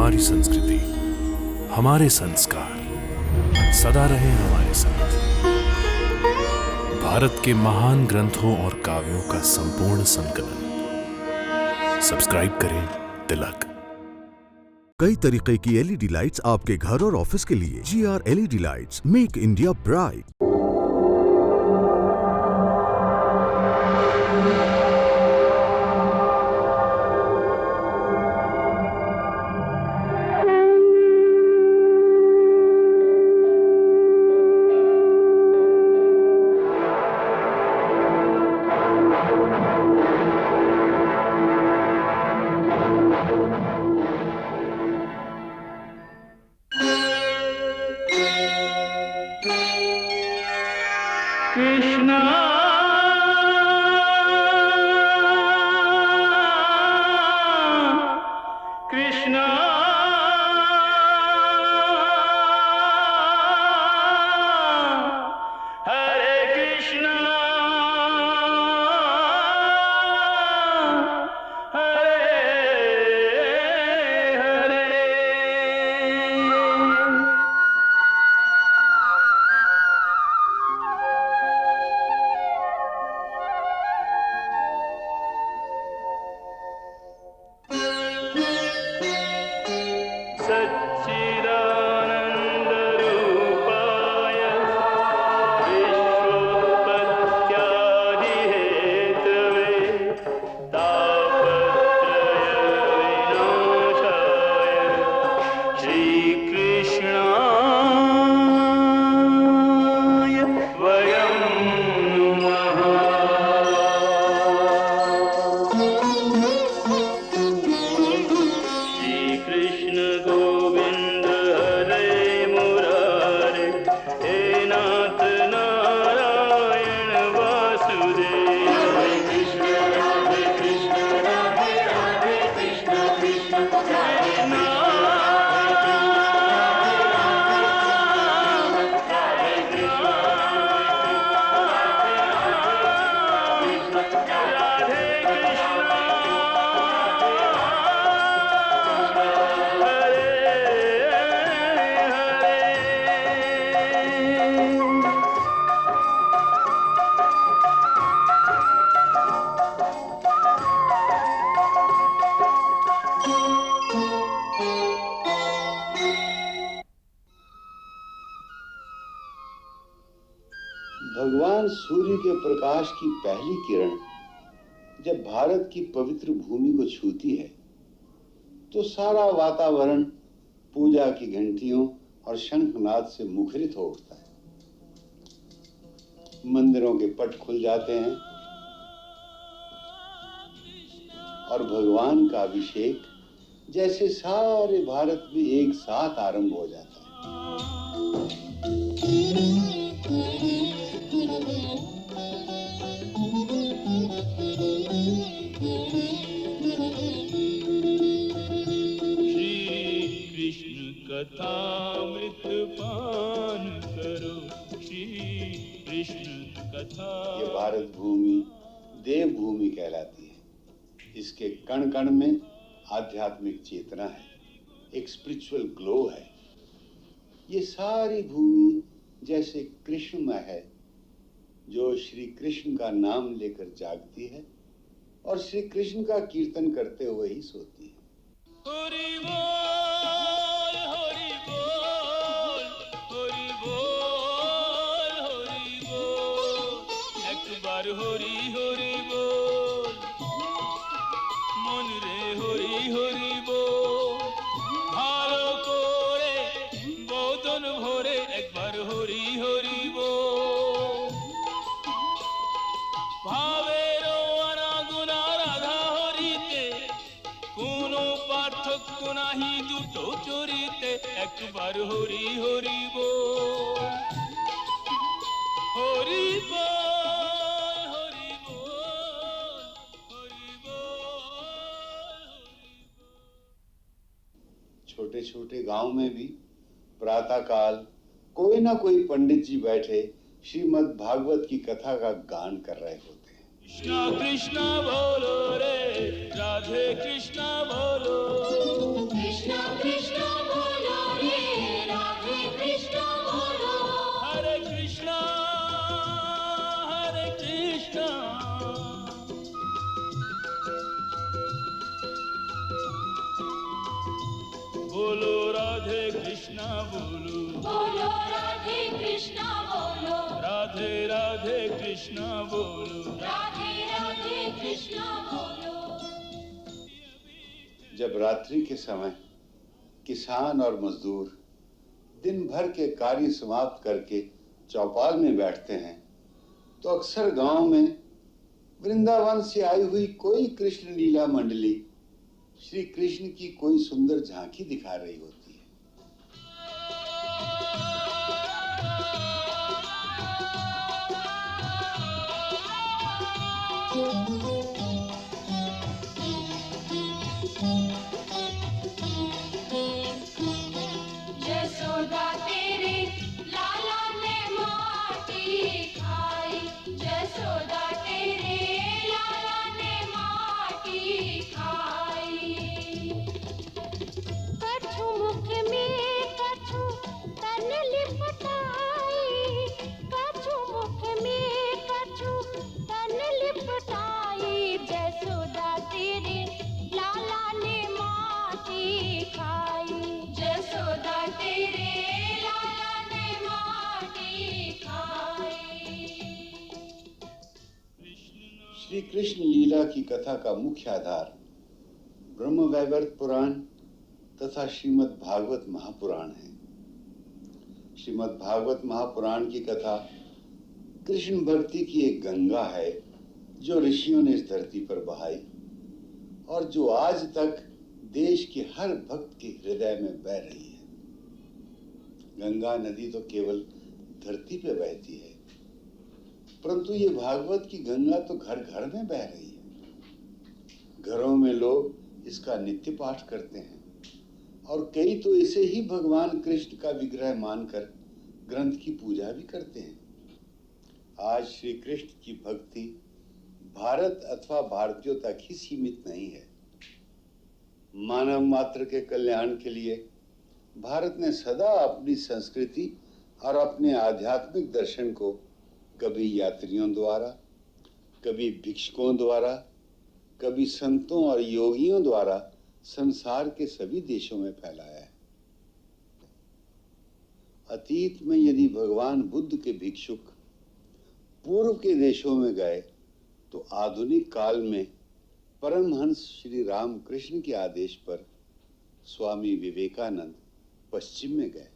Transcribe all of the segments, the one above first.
हमारी संस्कृति, हमारे संस्कार सदा रहे हमारे साथ। भारत के महान ग्रंथों और काव्यों का संपूर्ण संकलन। सब्सक्राइब करें तिलक। कई तरीके की एलईडी लाइट्स आपके घर और ऑफिस के लिए। GR LED lights, make India bright. Krishna Krishna Hare Krishna Hare Hare. सच्चिदानन्दरूपाय विश्वोत्पत्त्यादिहेतवे तापत्रयविनाशाय श्रीकृष्णाय वयं नमः। श्रीकृष्ण गोविंद हरे मुरारे, हे नाथ नारायण वासुदेव। हरे कृष्ण राधे राधे कृष्ण कृष्ण कृष्ण भगवान सूर्य के प्रकाश की पहली किरण जब भारत की पवित्र भूमि को छूती है तो सारा वातावरण पूजा की घंटियों और शंखनाद से मुखरित हो उठता है। मंदिरों के पट खुल जाते हैं और भगवान का अभिषेक जैसे सारे भारत में एक साथ आरंभ हो जाता है। कथामृत पान करो, श्री कृष्ण कथा। ये भारत भूमि देव भूमि कहलाती है। इसके कण कण में आध्यात्मिक चेतना है, एक स्पिरिचुअल ग्लो है। ये सारी भूमि जैसे कृष्णमय है, जो श्री कृष्ण का नाम लेकर जागती है और श्री कृष्ण का कीर्तन करते हुए ही सोती है। हरि बोल हरि बोल हरि बोल हरि बोल, एक बार हरि हरि बोल, मन रे हरि हरि बोल, भालो करे बदन भरे एक बार हरि हरि बोल। भावेरो अनागुना राधा हरिते, কোনো পার্থক্য নাহি দুটো চরিতে, একবার হরি হরি বল, হরি বল হরি বল, হরি বল। छोटे छोटे गांव में भी प्रातः काल कोई ना कोई पंडित जी बैठे श्रीमद् भागवत की कथा का गान कर रहे होते हैं। कृष्णा कृष्णा बोलो रे, राधे कृष्णा बोलो, कृष्णा कृष्णा बोलो राधे कृष्णा बोलो, बोलो राधे कृष्णा बोलो, राधे राधे कृष्णा बोलो, राधे राधे कृष्णा बोलो। जब रात्रि के समय किसान और मजदूर दिन भर के कार्य समाप्त करके चौपाल में बैठते हैं तो अक्सर गांव में वृंदावन से आई हुई कोई कृष्ण लीला मंडली श्री कृष्ण की कोई सुंदर झांकी दिखा रही होती है। जसोदा तेरे लाला ने माटी खाई, जसोदा तेरे लाला ने माटी खाई। कछु मुख में कछु तन लिपटाई, कछु मुख में कछु तन लिपटाई। जसोदा तेरे लाला ने माटी खाई, जसोदा तेरे लाला ने माटी खाई। श्री कृष्ण लीला की कथा का मुख्य आधार ब्रह्मवैवर्त पुराण तथा श्रीमद् भागवत महापुराण है। श्रीमद् भागवत महापुराण की कथा कृष्ण भक्ति की एक गंगा है जो ऋषियों ने इस धरती पर बहाई और जो आज तक देश के हर भक्त के हृदय में बह रही है। गंगा नदी तो केवल धरती पे बहती है, परंतु ये भागवत की गंगा तो घर घर में बह रही है। घरों में लोग इसका नित्य पाठ करते हैं और कई तो इसे ही भगवान कृष्ण का विग्रह मानकर ग्रंथ की पूजा भी करते हैं। आज श्री कृष्ण की भक्ति भारत अथवा भारतीयों तक ही सीमित नहीं है। मानव मात्र के कल्याण के लिए भारत ने सदा अपनी संस्कृति और अपने आध्यात्मिक दर्शन को कभी यात्रियों द्वारा, कभी भिक्षुकों द्वारा, कभी संतों और योगियों द्वारा संसार के सभी देशों में फैलाया है। अतीत में यदि भगवान बुद्ध के भिक्षुक पूर्व के देशों में गए तो आधुनिक काल में परमहंस श्री रामकृष्ण के आदेश पर स्वामी विवेकानंद पश्चिम में गए।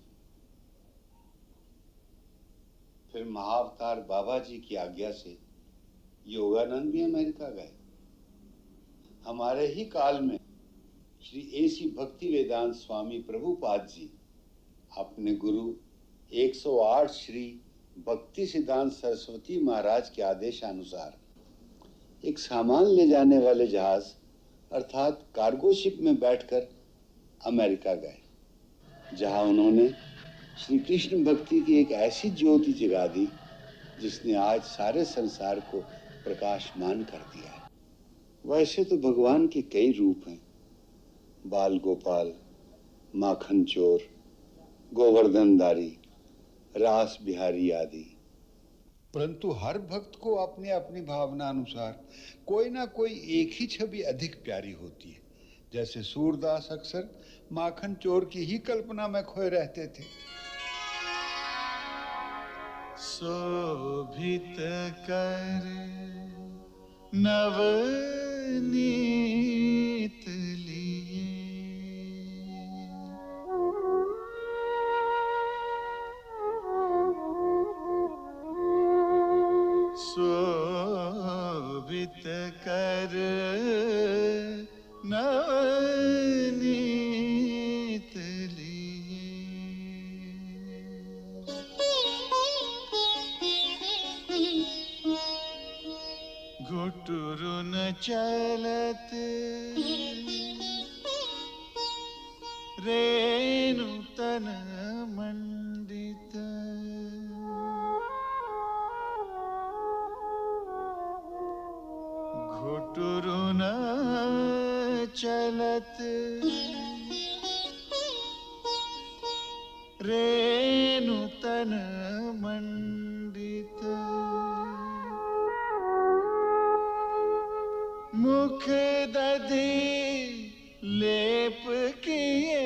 फिर महाअवतार बाबा जी की आज्ञा से योगानंद भी अमेरिका गए। हमारे ही काल में श्री एसी भक्ति वेदांत स्वामी प्रभुपाद जी अपने गुरु 108 श्री भक्ति सिद्धांत सरस्वती महाराज के आदेशानुसार एक सामान ले जाने वाले जहाज अर्थात कार्गो शिप में बैठकर अमेरिका गए, जहां उन्होंने श्री कृष्ण भक्ति की एक ऐसी ज्योति जगा दी जिसने आज सारे संसार को प्रकाशमान कर दिया है। वैसे तो भगवान के कई रूप हैं, बाल गोपाल, माखन चोर, गोवर्धनधारी, रास बिहारी आदि, परंतु हर भक्त को अपनी अपनी भावना अनुसार कोई ना कोई एक ही छवि अधिक प्यारी होती है। जैसे सूरदास अक्सर माखन चोर की ही कल्पना में खोए रहते थे। शोभित कर नवनीत लिए, शोभित कर नवनीत लिए। घुटुरुन चलत रेणु तन मंडित, घुटुरुन चलत रेणु तन मंडित, मुख दधि लेप किए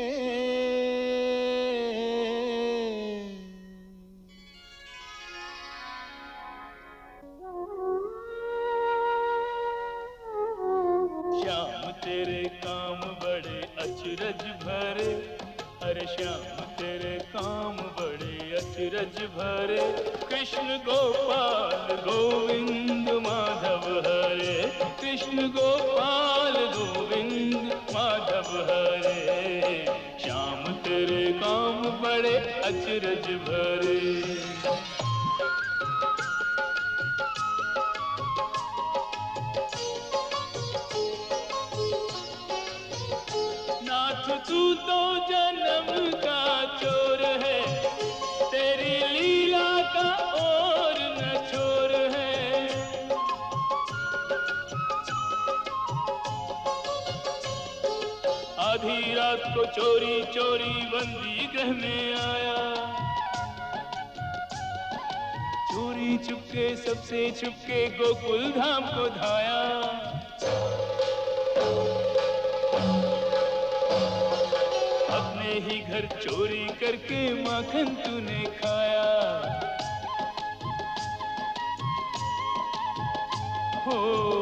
अचरज भरे। हरे श्याम तेरे काम बड़े अचरज भरे। कृष्ण गोपाल गोविंद माधव हरे। कृष्ण गोपाल गोविंद माधव हरे। श्याम तेरे काम बड़े अचरज भरे। नाथ तू तो जन्म का चोर है, तेरी लीला का और न छोर है। आधी रात को चोरी चोरी बंदी गृह में आया। चोरी चुपके सबसे छुपके गोकुल धाम को धाया। अपने ही घर चोरी करके माखन तूने खाया। हो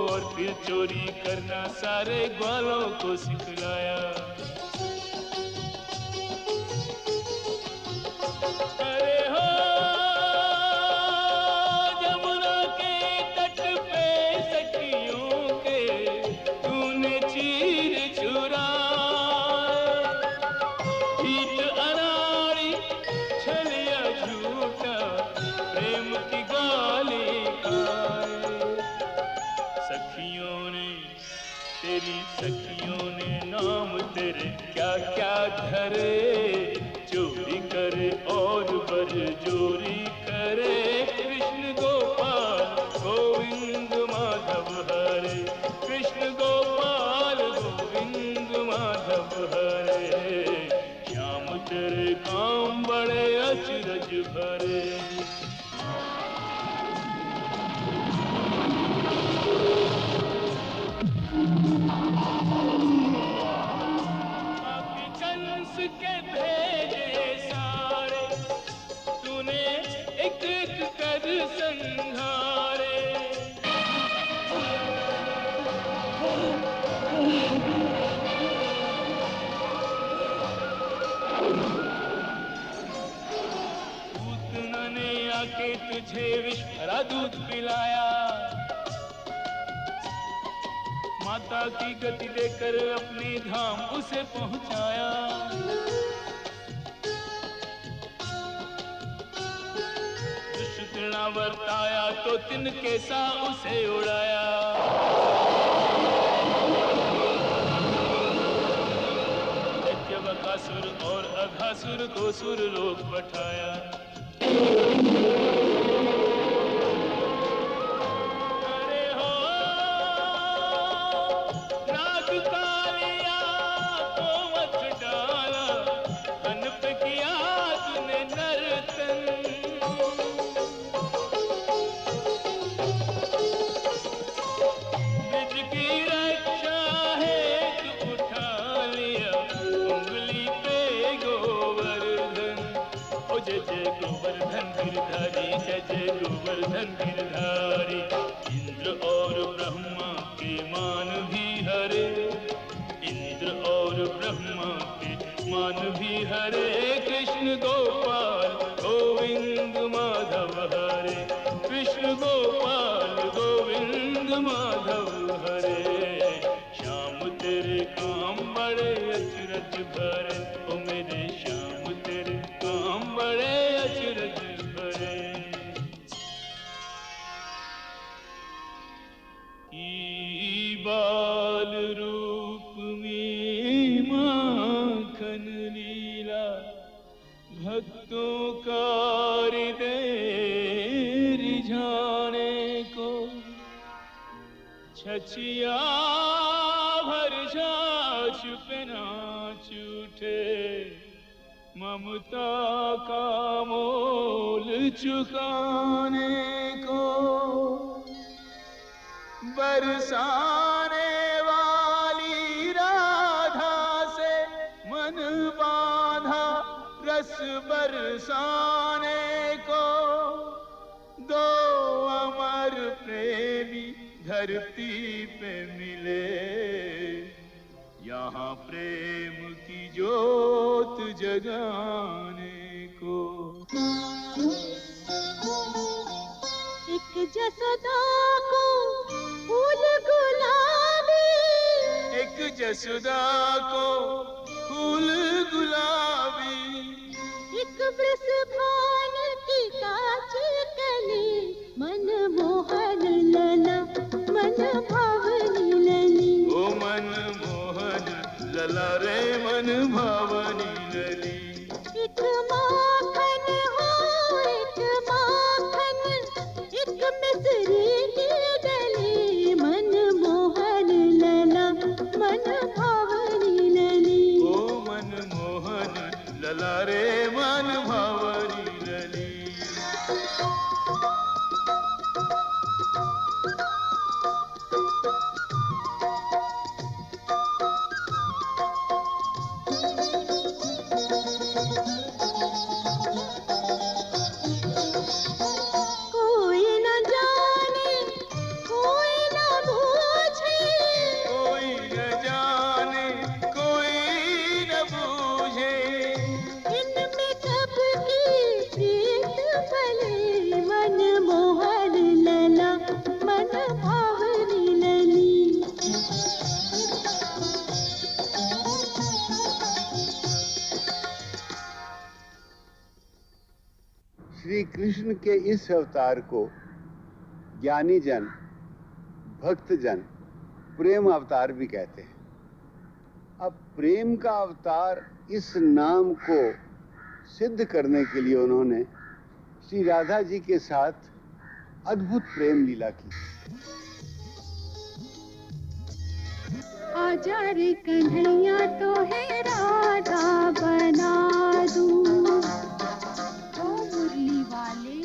और फिर चोरी करना सारे ग्वालों को सिखलाया। अरे हो जमुना के तट पे सखियों के तूने चीर चुराए। हीट अनाड़ी छलिया झूठा प्रेम की गाली खाए। सखियों ने तेरी सखियों ने नाम तेरे क्या क्या धरे। चोरी करे और बरजोरी करे। कृष्ण गोपाल गोविंद माधव हरे। कृष्ण गोपाल गोविंद माधव हरे। श्याम तेरे काम बड़े अचरज भरे। आपके कंस के भेजे सारे तूने एक एक कर संहारे। पूतना ने आके तुझे विष भरा दूध पिलाया। माता की गति देकर अपने धाम उसे पहुंचाया। दुष्टृणा वर्ताया तो तिनके सा उसे उड़ाया। दैत्यवकासुर और अघासुर को सुरलोक पठाया। जय जय गोवर्धन गिरधारी, जय जय गोवर्धन गिरधारी। इंद्र और ब्रह्मा के मान भी हरे। इंद्र और ब्रह्मा के मान भी हरे। कृष्ण गोपाल गोविंद माधव हरे। कृष्ण गोपाल गोविंद माधव हरे। श्याम तेरे काम बड़े अचरज भरे। ओ मेरे श्याम तेरे काम बड़े अचरज भरे। ई बाल रूप में माखन लीला भक्तों का हृदय रिझाने को। छछिया भर छाछ पे नाच उठे। ममता का मोल चुकाने को। बरसाने वाली राधा से मन बांधा। रस बरसाने को। दो अमर प्रेमी धरती पे मिले। यहाँ प्रेम की ज्योत जगाने को। एक जसोदा को फूल गुलाबी, एक जसुदा को फूल गुलाबी, एक वृषभान की कांच कली, मन मोहन लला मन भावनी लली। ओ मन मोहन लला रे मन भावनी लली। एक माखन हो एक माखन, एक मिसरी की डली, मन मोहन लला मन भावनी लली। ओ मन मोहन लला रे मन भावनी लली। कोई न जाने कोई न बूझे, कोई न जाने कोई न बूझे, इनमें कब की प्रीत पले, मन मोहन लला मन भावनी लली। श्री कृष्ण के इस अवतार को ज्ञानी जन, भक्त जन प्रेम अवतार भी कहते हैं। अब प्रेम का अवतार इस नाम को सिद्ध करने के लिए उन्होंने श्री राधा जी के साथ अद्भुत प्रेम लीला की। आजा रे कन्हैया तो है राधा बना दूं, ओ मुरली वाले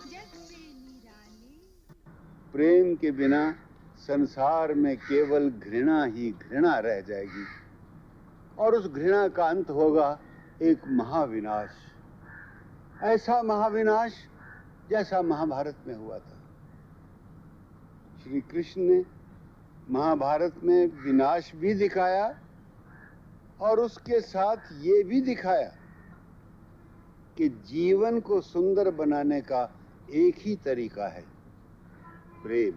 जग से निराले। प्रेम के बिना संसार में केवल घृणा ही घृणा रह जाएगी और उस घृणा का अंत होगा एक महाविनाश, ऐसा महाविनाश जैसा महाभारत में हुआ था। श्री कृष्ण ने महाभारत में विनाश भी दिखाया और उसके साथ ये भी दिखाया कि जीवन को सुंदर बनाने का एक ही तरीका है, प्रेम,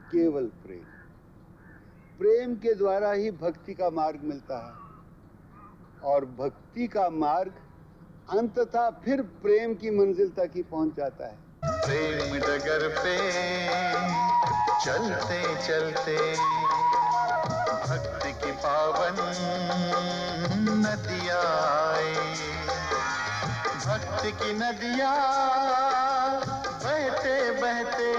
केवल प्रेम। प्रेम के द्वारा ही भक्ति का मार्ग मिलता है और भक्ति का मार्ग अंततः फिर प्रेम की मंजिल तक ही पहुंच जाता है। प्रेम डगर पे चलते चलते भक्ति की पावन नदियाँ आए, भक्ति की नदियाँ बहते बहते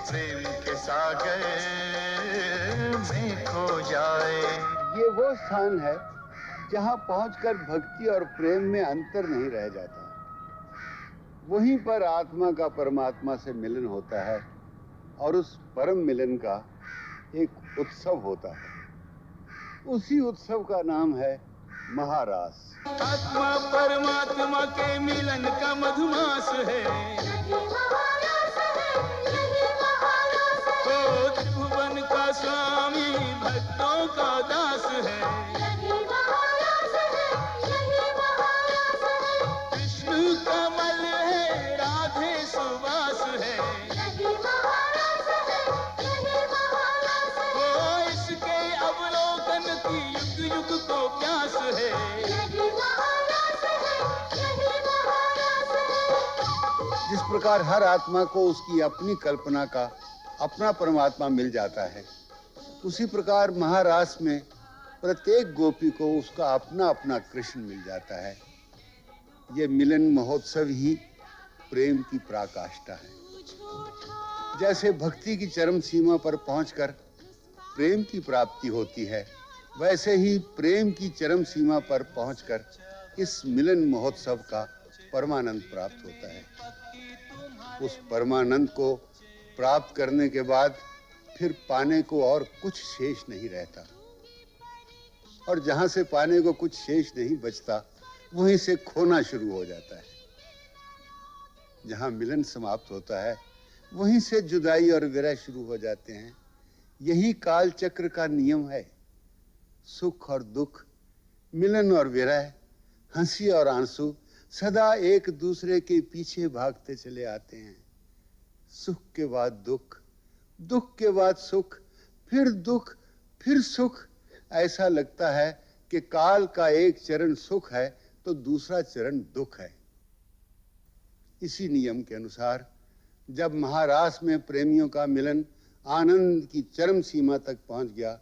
प्रेम के सागर में खो जाए। ये वो स्थान है जहां पहुंचकर भक्ति और प्रेम में अंतर नहीं रह जाता। वहीं पर आत्मा का परमात्मा से मिलन होता है और उस परम मिलन का एक उत्सव होता है। उसी उत्सव का नाम है महारास। आत्मा परमात्मा के मिलन का मधुमास है, ओ त्रिभुवन का स्वामी भक्तों का दास है। कृष्ण कमल है, राधे सुवास है, ओ इसके अवलोकन की युग युग को प्यास है। जिस प्रकार हर आत्मा को उसकी अपनी कल्पना का अपना परमात्मा मिल जाता है, उसी प्रकार महारास में प्रत्येक गोपी को उसका अपना अपना कृष्ण मिल जाता है। ये मिलन महोत्सव ही प्रेम की पराकाष्ठा है। जैसे भक्ति की चरम सीमा पर पहुंचकर प्रेम की प्राप्ति होती है, वैसे ही प्रेम की चरम सीमा पर पहुंचकर इस मिलन महोत्सव का परमानंद प्राप्त होता है। उस परमानंद को प्राप्त करने के बाद फिर पाने को और कुछ शेष नहीं रहता, और जहां से पाने को कुछ शेष नहीं बचता, वहीं से खोना शुरू हो जाता है। जहां मिलन समाप्त होता है, वहीं से जुदाई और विरह शुरू हो जाते हैं। यही काल चक्र का नियम है। सुख और दुख, मिलन और विरह, हंसी और आंसू सदा एक दूसरे के पीछे भागते चले आते हैं। सुख के बाद दुख, दुख के बाद सुख, फिर दुख, फिर सुख। ऐसा लगता है कि काल का एक चरण सुख है तो दूसरा चरण दुख है। इसी नियम के अनुसार जब महारास में प्रेमियों का मिलन आनंद की चरम सीमा तक पहुंच गया,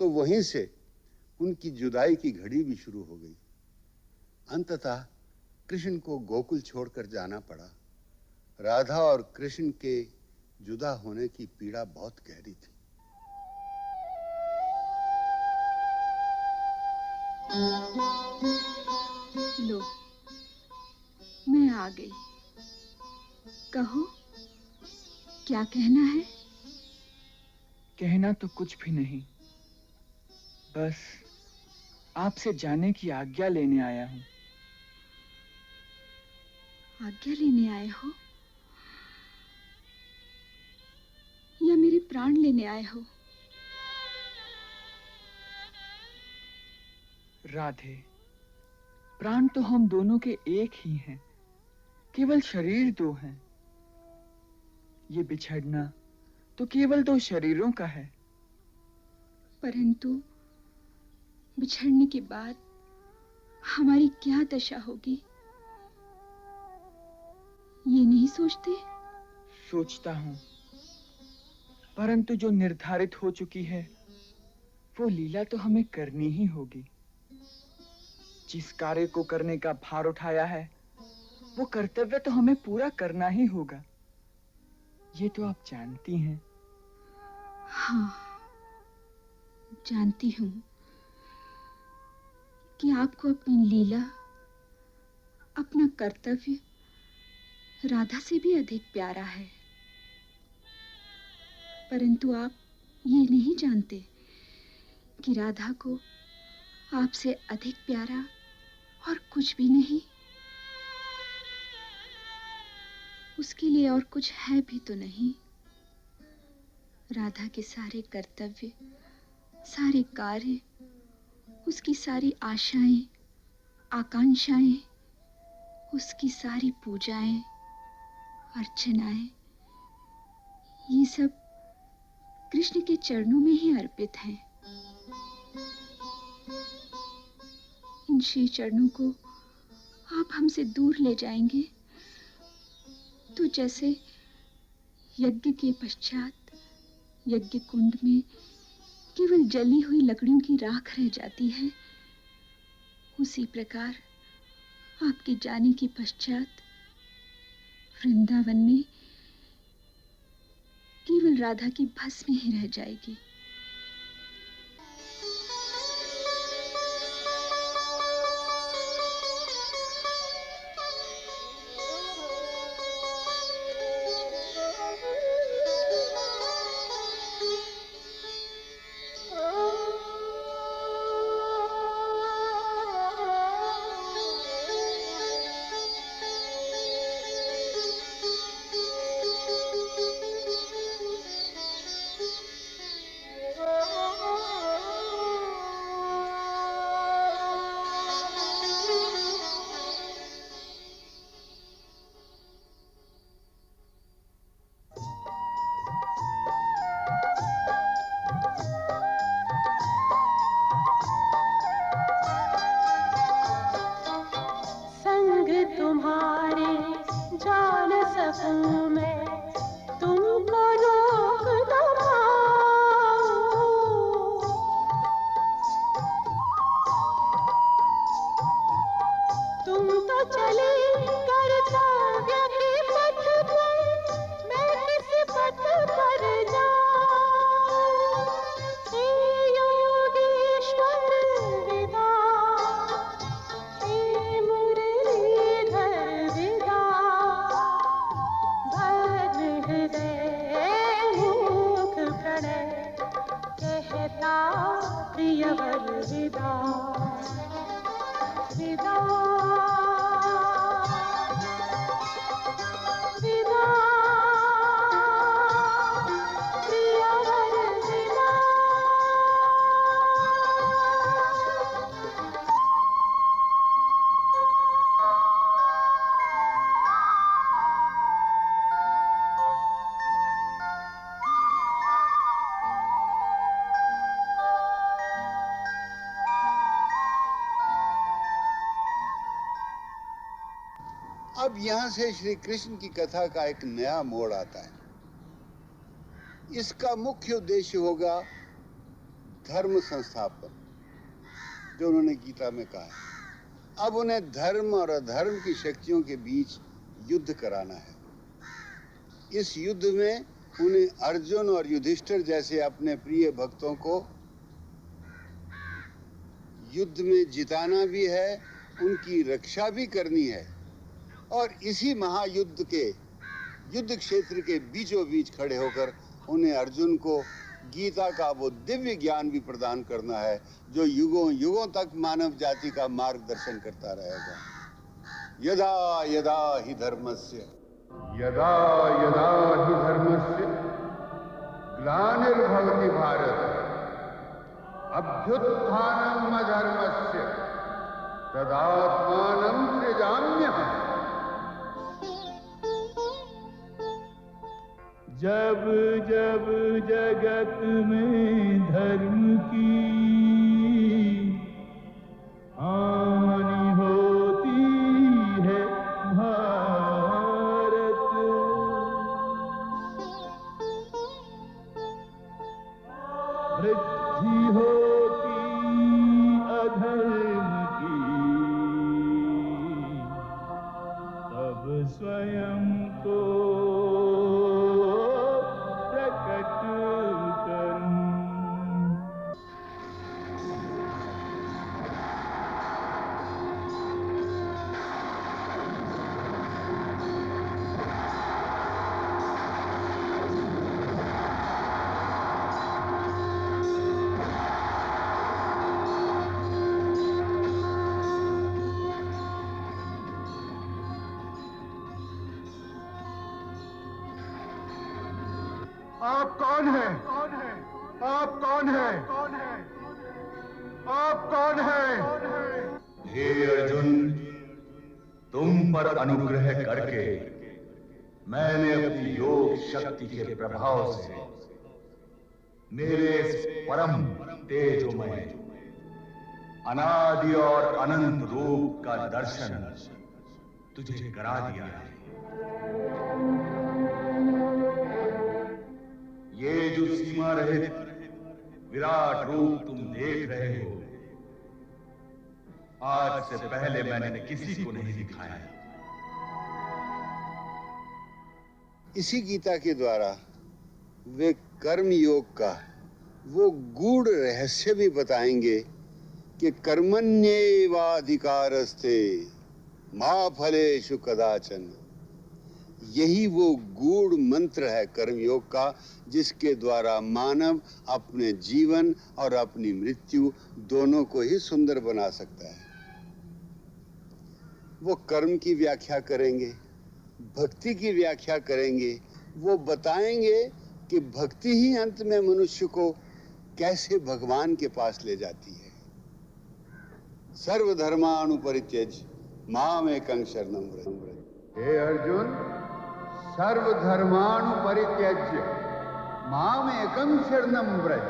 तो वहीं से उनकी जुदाई की घड़ी भी शुरू हो गई। अंततः कृष्ण को गोकुल छोड़कर जाना पड़ा। राधा और कृष्ण के जुदा होने की पीड़ा बहुत गहरी थी। लो, मैं आ गई। कहो, क्या कहना है? कहना तो कुछ भी नहीं, बस आपसे जाने की आज्ञा लेने आया हूँ। आज्ञा लेने आए हो या मेरे प्राण लेने आए हो? राधे, प्राण तो हम दोनों के एक ही हैं, केवल शरीर दो हैं। ये बिछड़ना तो केवल दो शरीरों का है। परंतु बिछड़ने के बाद हमारी क्या दशा होगी, ये नहीं सोचते? सोचता हूँ, परंतु जो निर्धारित हो चुकी है वो लीला तो हमें करनी ही होगी। जिस कार्य को करने का भार उठाया है वो कर्तव्य तो हमें पूरा करना ही होगा। ये तो आप जानती हैं। हाँ, जानती हूँ कि आपको अपनी लीला, अपना कर्तव्य राधा से भी अधिक प्यारा है। परंतु आप ये नहीं जानते कि राधा को आपसे अधिक प्यारा और कुछ भी नहीं। उसके लिए और कुछ है भी तो नहीं। राधा के सारे कर्तव्य, सारे कार्य, उसकी सारी आशाएं, आकांक्षाएं, उसकी सारी पूजाएं, अर्चनाएं, ये सब कृष्ण के चरणों में ही अर्पित हैं। इन श्री चरणों को आप हमसे दूर ले जाएंगे तो जैसे यज्ञ के पश्चात यज्ञ कुंड में केवल जली हुई लकड़ियों की राख रह जाती है, उसी प्रकार आपके जाने के पश्चात वृंदावन में केवल राधा की भस्म ही रह जाएगी। प्रियवर विदा। अब यहां से श्री कृष्ण की कथा का एक नया मोड़ आता है। इसका मुख्य उद्देश्य होगा धर्म संस्थापन, जो उन्होंने गीता में कहा है। अब उन्हें धर्म और अधर्म की शक्तियों के बीच युद्ध कराना है। इस युद्ध में उन्हें अर्जुन और युधिष्ठिर जैसे अपने प्रिय भक्तों को युद्ध में जिताना भी है, उनकी रक्षा भी करनी है, और इसी महायुद्ध के युद्ध क्षेत्र के बीचों बीच खड़े होकर उन्हें अर्जुन को गीता का वो दिव्य ज्ञान भी प्रदान करना है जो युगों युगों तक मानव जाति का मार्गदर्शन करता रहेगा। यदा यदा हि धर्मस्य ग्लानिर्भवति भारत अभ्युत्थानम् अधर्मस्य तदात्मानं सृजाम्यहम्। जब जब जगत में धर्म की हानि होती है भारत, वृद्धि होती अधर्म की, तब स्वयं को आप कौन है? आप कौन है? आप कौन है? हे अर्जुन, तुम पर अनुग्रह करके मैंने अपनी योग शक्ति के प्रभाव से मेरे इस परम तेजोमय अनादि और अनंत रूप का दर्शन तुझे करा दिया है। ये जो सीमा रहित विराट रूप तुम देख रहे हो, आज से पहले मैंने किसी को नहीं दिखाया। इसी गीता के द्वारा वे कर्म योग का वो गूढ़ रहस्य भी बताएंगे कि कर्मण्येवाधिकारस्ते मा फलेषु कदाचन। यही वो गूढ़ मंत्र है कर्मयोग का, जिसके द्वारा मानव अपने जीवन और अपनी मृत्यु दोनों को ही सुंदर बना सकता है। वो कर्म की व्याख्या करेंगे, भक्ति की व्याख्या करेंगे, वो बताएंगे कि भक्ति ही अंत में मनुष्य को कैसे भगवान के पास ले जाती है। सर्वधर्मानुपरित्यज्य मामेकं शरणं व्रज। हे अर्जुन, सर्वधर्मानुपरित्यज्य मामेकं शरणं व्रज,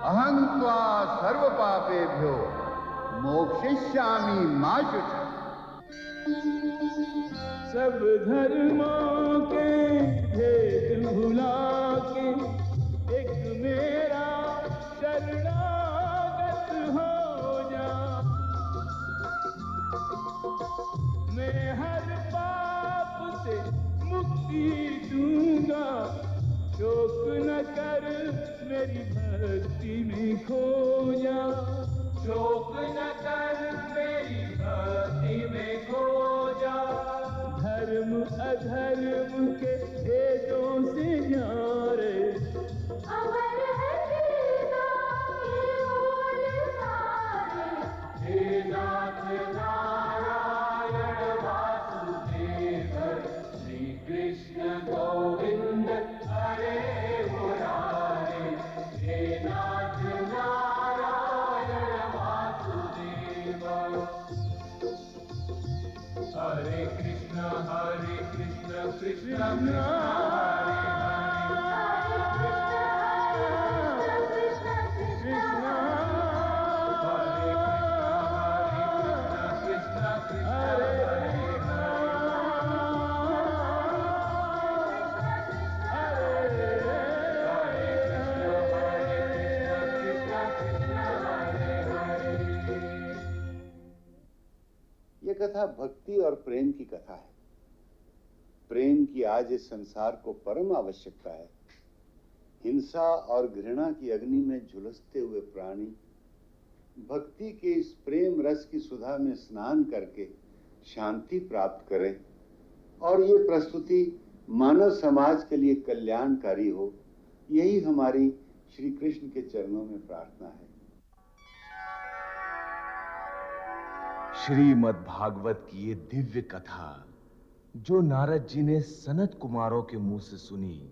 अहं त्वा सर्वपापेभ्यो मोक्षयिष्यामि मा शुचः। सब धर्मों के भेद भुला के एक मेरा शरणागत हो जा। मैं हर पाप से मुक्ति दूंगा, शोक न कर मेरी भक्ति में खो जा। शोक न कर मेरी भक्ति में खो जा। धर्म अधर्म के भेदों से न्यारे अमर है तेरा केवल सारे। हे नाथ नारायण वासुदेव, श्री कृष्ण गोविंद हरे मुरारे। हे नाथ नारायण वासुदेव, हरे कृष्ण कृष्ण कृष्ण हरे हरे। कथा भक्ति और प्रेम की कथा है। प्रेम की आज इस संसार को परम आवश्यकता है। हिंसा और घृणा की अग्नि में झुलसते हुए प्राणी भक्ति के इस प्रेम रस की सुधा में स्नान करके शांति प्राप्त करें और ये प्रस्तुति मानव समाज के लिए कल्याणकारी हो, यही हमारी श्री कृष्ण के चरणों में प्रार्थना है। श्रीमद् भागवत की ये दिव्य कथा जो नारद जी ने सनत कुमारों के मुंह से सुनी,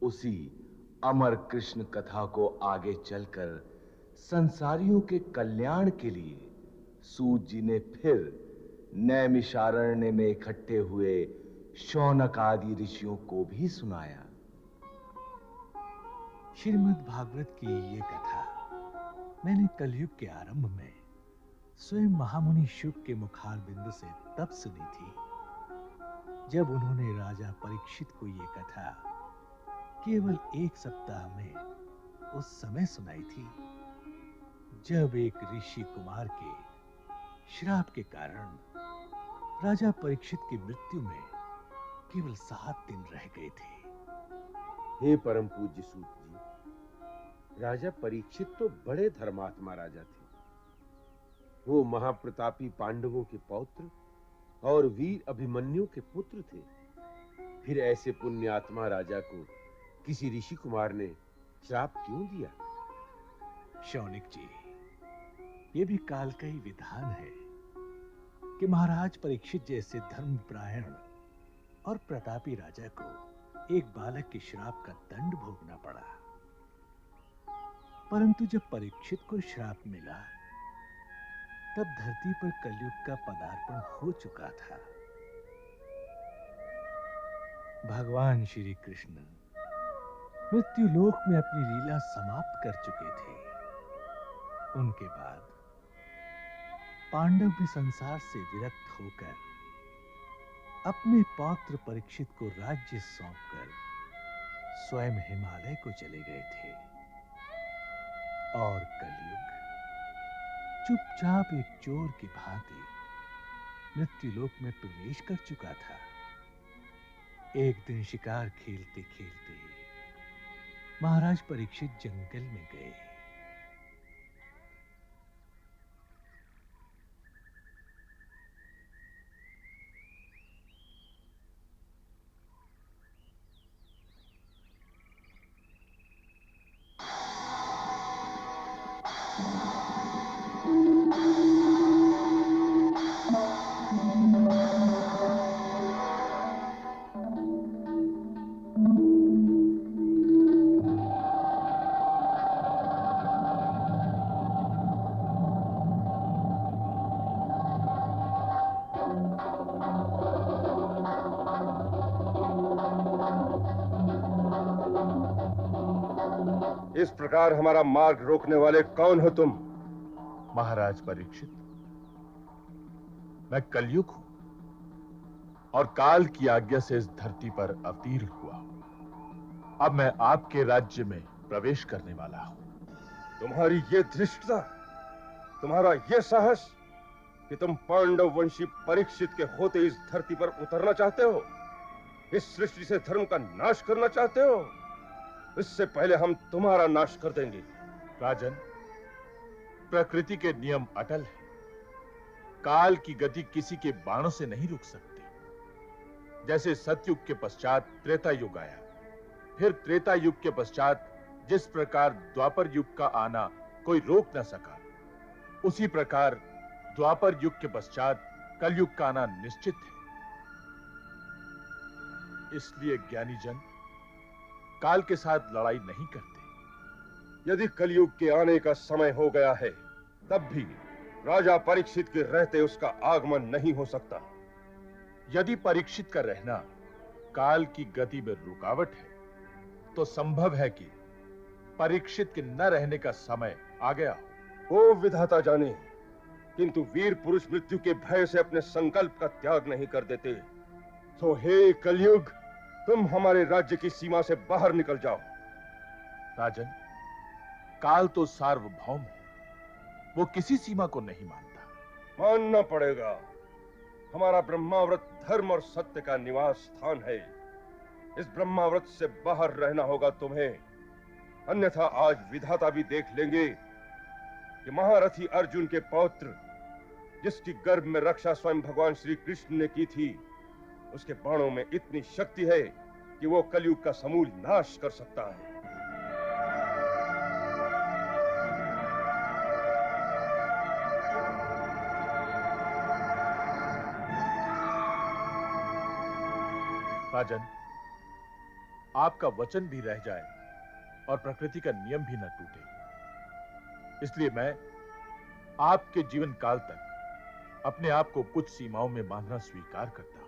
उसी अमर कृष्ण कथा को आगे चलकर संसारियों के कल्याण के लिए सूत जी ने फिर नैमिषारण्य में इकट्ठे हुए शौनक आदि ऋषियों को भी सुनाया। श्रीमद् भागवत की ये कथा मैंने कलयुग के आरंभ में स्वयं महामुनि शुक के मुखार बिंदु से तब सुनी थी, जब उन्होंने राजा परीक्षित को ये कथा केवल 1 सप्ताह में उस समय सुनाई थी जब एक ऋषि कुमार के श्राप के कारण राजा परीक्षित की मृत्यु में केवल 7 दिन रह गए थे। हे परम पूज्य सूत जी, राजा परीक्षित तो बड़े धर्मात्मा राजा थे। वो महाप्रतापी पांडवों के पौत्र और वीर अभिमन्यु के पुत्र थे। फिर ऐसे पुण्यात्मा राजा को किसी ऋषि कुमार ने श्राप क्यों दिया? शौनिक जी, ये भी काल का ही विधान है कि महाराज परीक्षित जैसे धर्मपरायण और प्रतापी राजा को एक बालक के श्राप का दंड भोगना पड़ा। परंतु जब परीक्षित को श्राप मिला, तब धरती पर कलयुग का पदार्पण हो चुका था। भगवान श्री कृष्ण मृत्यु लोक में अपनी लीला समाप्त कर चुके थे। उनके बाद पांडव भी संसार से विरक्त होकर अपने पौत्र परीक्षित को राज्य सौंपकर स्वयं हिमालय को चले गए थे और कलयुग चुपचाप एक चोर की भांति मृत्यु लोक में प्रवेश कर चुका था। एक दिन शिकार खेलते खेलते महाराज परीक्षित जंगल में गए। इस प्रकार हमारा मार्ग रोकने वाले कौन हो तुम? महाराज परीक्षित, मैं कलयुग हूं और काल की आज्ञा से इस धरती पर अवतीर्ण हुआ हूं। अब मैं आपके राज्य में प्रवेश करने वाला हूं। तुम्हारी ये धृष्टता, तुम्हारा ये साहस कि तुम पांडव वंशी परीक्षित के होते इस धरती पर उतरना चाहते हो, इस सृष्टि से धर्म का नाश करना चाहते हो, इससे पहले हम तुम्हारा नाश कर देंगे। राजन, प्रकृति के नियम अटल है। काल की गति किसी के बाणों से नहीं रुक सकती। जैसे सतयुग के पश्चात त्रेता युग आया, फिर त्रेता युग के पश्चात जिस प्रकार द्वापर युग का आना कोई रोक न सका, उसी प्रकार द्वापर युग के पश्चात कलयुग का आना निश्चित है। इसलिए ज्ञानी जन काल के साथ लड़ाई नहीं करते। यदि कलयुग के आने का समय हो गया है, तब भी राजा परीक्षित के रहते उसका आगमन नहीं हो सकता। यदि परीक्षित का रहना काल की गति में रुकावट है, तो संभव है कि परीक्षित के न रहने का समय आ गया हो। ओ विधाता जाने, किंतु वीर पुरुष मृत्यु के भय से अपने संकल्प का त्याग नहीं कर देते। तो हे कलयुग, तुम हमारे राज्य की सीमा से बाहर निकल जाओ। राजन, काल तो सार्वभौम है, वो किसी सीमा को नहीं मानता। मानना पड़ेगा। हमारा ब्रह्माव्रत धर्म और सत्य का निवास स्थान है। इस ब्रह्माव्रत से बाहर रहना होगा तुम्हें, अन्यथा आज विधाता भी देख लेंगे कि महारथी अर्जुन के पौत्र, जिसकी गर्भ में रक्षा स्वयं भगवान श्री कृष्ण ने की थी, उसके बाणों में इतनी शक्ति है कि वो कलयुग का समूल नाश कर सकता है। राजन, आपका वचन भी रह जाए और प्रकृति का नियम भी न टूटे, इसलिए मैं आपके जीवन काल तक अपने आप को कुछ सीमाओं में बांधना स्वीकार करता हूं।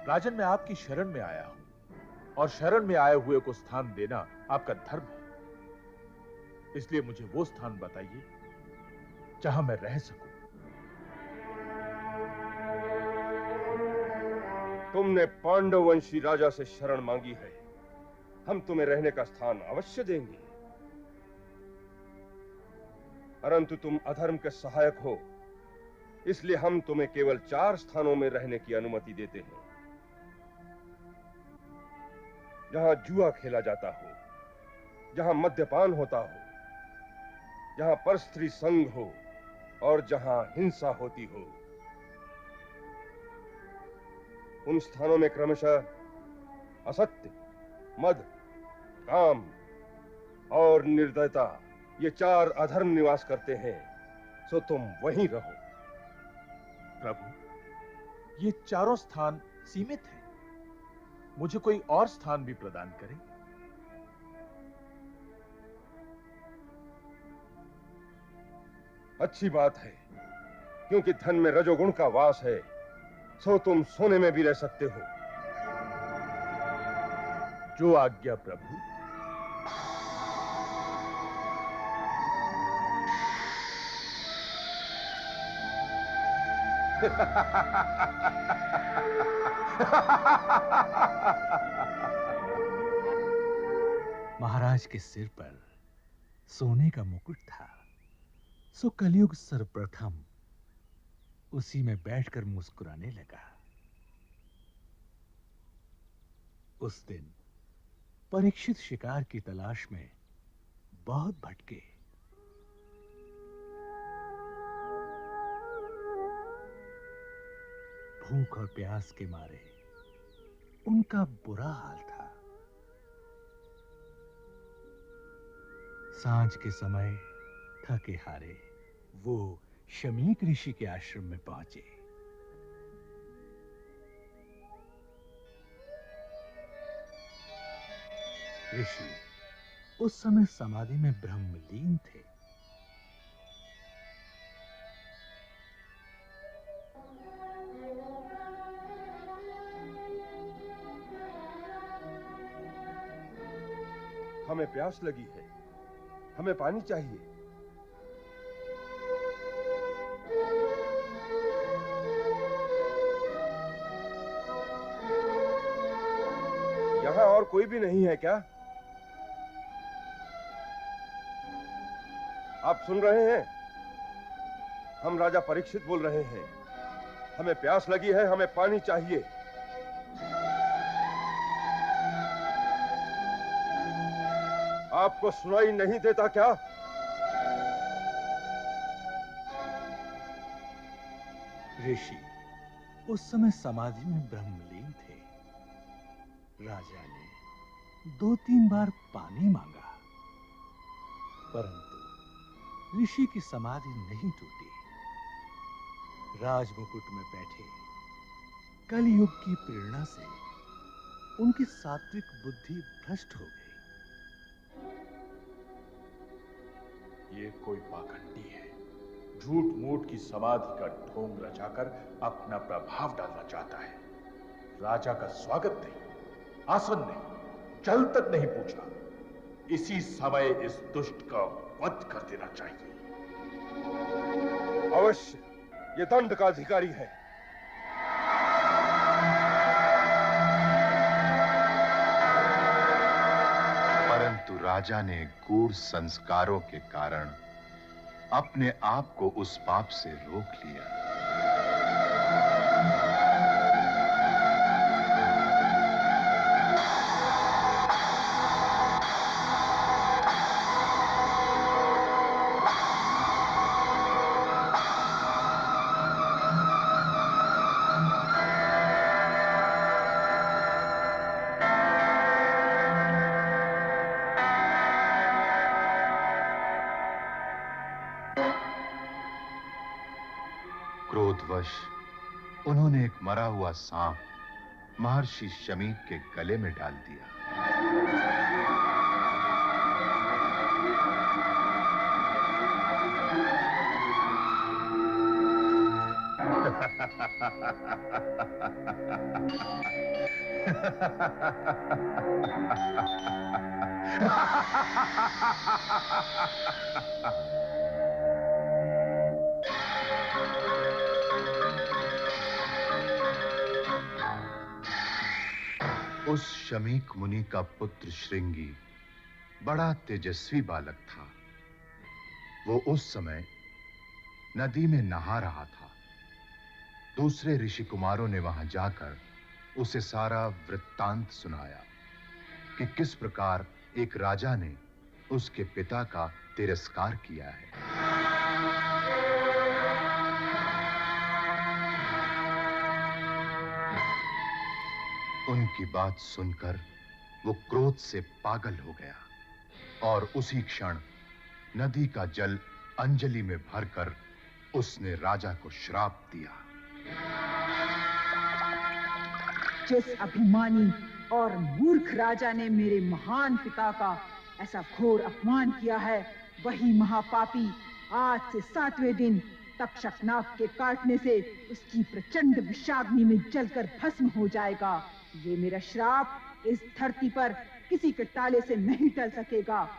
राजन, मैं आपकी शरण में आया हूं और शरण में आए हुए को स्थान देना आपका धर्म है, इसलिए मुझे वो स्थान बताइए जहां मैं रह सकूं। तुमने पांडववंशी राजा से शरण मांगी है, हम तुम्हें रहने का स्थान अवश्य देंगे, परंतु तुम अधर्म के सहायक हो, इसलिए हम तुम्हें केवल 4 स्थानों में रहने की अनुमति देते हैं। जहां जुआ खेला जाता हो, जहां मद्यपान होता हो, जहां परस्त्री संग हो और जहां हिंसा होती हो। उन स्थानों में क्रमशः असत्य, मद, काम और निर्दयता, ये 4 अधर्म निवास करते हैं, सो तुम वहीं रहो। प्रभु, ये चारों स्थान सीमित हैं, मुझे कोई और स्थान भी प्रदान करें। अच्छी बात है, क्योंकि धन में रजोगुण का वास है, सो तुम सोने में भी रह सकते हो। जो आज्ञा प्रभु। महाराज के सिर पर सोने का मुकुट था, सो कलयुग सर्वप्रथम उसी में बैठकर मुस्कुराने लगा। उस दिन परीक्षित शिकार की तलाश में बहुत भटके। भूख और प्यास के मारे उनका बुरा हाल था। सांझ के समय थके हारे वो शमीक ऋषि के आश्रम में पहुंचे। ऋषि उस समय समाधि में ब्रह्मलीन थे। हमें प्यास लगी है, हमें पानी चाहिए। यहाँ और कोई भी नहीं है क्या? आप सुन रहे हैं? हम राजा परीक्षित बोल रहे हैं। हमें प्यास लगी है, हमें पानी चाहिए। आपको सुनाई नहीं देता क्या? ऋषि उस समय समाधि में ब्रह्मलीन थे। राजा ने 2-3 बार पानी मांगा, परंतु ऋषि की समाधि नहीं टूटी। राजमुकुट में बैठे कलयुग की प्रेरणा से उनकी सात्विक बुद्धि भ्रष्ट हो गई। ये कोई पाखंडी है, झूठ मूठ की समाधि का ढोंग रचाकर अपना प्रभाव डालना चाहता है। राजा का स्वागत नहीं, आसन नहीं, जल तक नहीं पूछा। इसी समय इस दुष्ट का वध कर देना चाहिए। अवश्य, ये दंड का अधिकारी है। परंतु राजा ने गूढ़ संस्कारों के कारण अपने आप को उस पाप से रोक लिया। क्रोधवश उन्होंने एक मरा हुआ सांप महर्षि शमीक के गले में डाल दिया। उस शमीक मुनि का पुत्र श्रृंगी बड़ा तेजस्वी बालक था। वो उस समय नदी में नहा रहा था। दूसरे ऋषि कुमारों ने वहां जाकर उसे सारा वृत्तांत सुनाया कि किस प्रकार एक राजा ने उसके पिता का तिरस्कार किया है। उनकी बात सुनकर वो क्रोध से पागल हो गया और उसी क्षण नदी का जल अंजलि में भरकर उसने राजा को श्राप दिया। जिस अभिमानी और मूर्ख राजा ने मेरे महान पिता का ऐसा घोर अपमान किया है, वही महापापी आज से 7वें दिन तक्षकनाग के काटने से उसकी प्रचंड विषाग्नि में जलकर भस्म हो जाएगा। ये मेरा श्राप इस धरती पर किसी के टाले से नहीं टल सकेगा।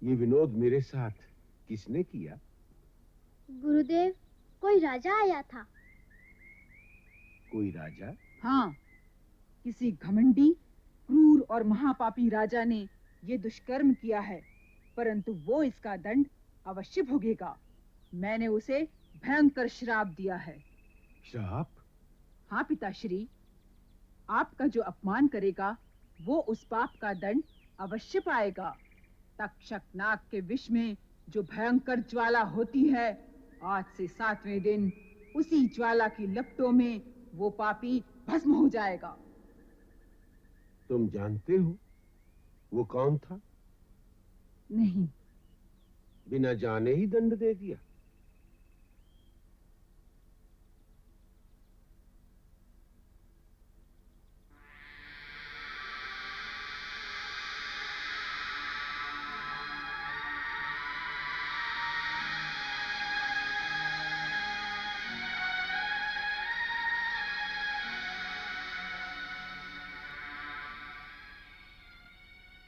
ये विनोद मेरे साथ किसने किया? गुरुदेव, कोई राजा आया था। कोई राजा? हाँ, किसी घमंडी, क्रूर और महापापी राजा ने ये दुष्कर्म किया है, परंतु वो इसका दंड अवश्य भोगेगा। मैंने उसे भयंकर श्राप दिया है। श्राप? हाँ पिताश्री, आपका जो अपमान करेगा वो उस पाप का दंड अवश्य पाएगा। तक्षकनाग के विष में जो भयंकर ज्वाला होती है, आज से 7वें दिन उसी ज्वाला की लपटों में वो पापी भस्म हो जाएगा। तुम जानते हो वो कौन था? नहीं। बिना जाने ही दंड दे दिया।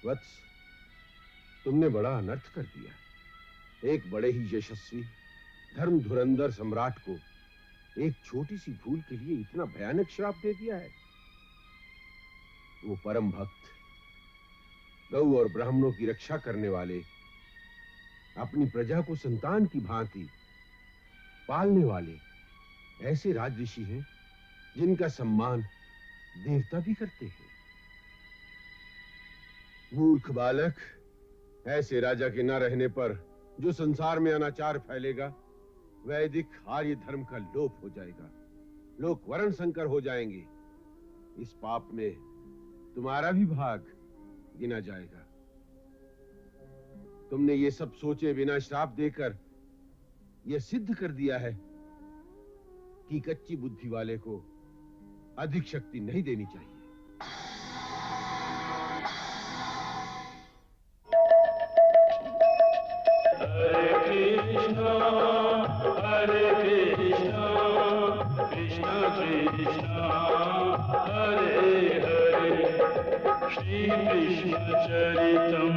वत्स, तुमने बड़ा अनर्थ कर दिया। एक बड़े ही यशस्वी धर्म धुरंधर सम्राट को एक छोटी सी भूल के लिए इतना भयानक श्राप दे दिया है। वो परम भक्त, गौ और ब्राह्मणों की रक्षा करने वाले, अपनी प्रजा को संतान की भांति पालने वाले ऐसे राजऋषि हैं जिनका सम्मान देवता भी करते हैं। मूर्ख बालक, ऐसे राजा के न रहने पर जो संसार में अनाचार फैलेगा, वैदिक आर्य धर्म का लोप हो जाएगा, लोग वर्ण संकर हो जाएंगे। इस पाप में तुम्हारा भी भाग गिना जाएगा। तुमने ये सब सोचे बिना श्राप देकर यह सिद्ध कर दिया है कि कच्ची बुद्धि वाले को अधिक शक्ति नहीं देनी चाहिए। हरे कृष्णा कृष्ण कृष्णा हरे हरे, श्री कृष्ण चरितम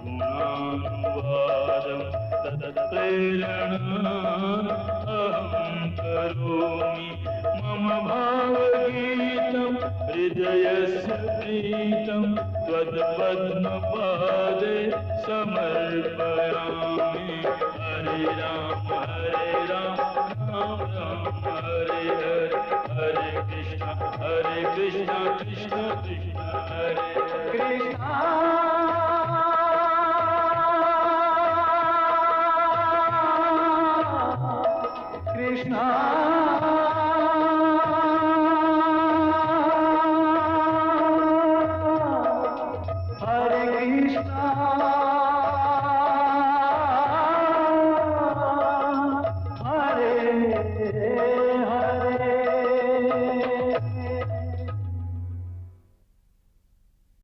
गुणानुवादम तत्प्रेरणा अहं करोमि। मम भावगीतं हृदयस्य प्रीतं त्वत्पद्मपादे समर्पयामि। हरे राम राम राम हरे हरे, हरे कृष्ण कृष्ण कृष्ण कृष्ण हरे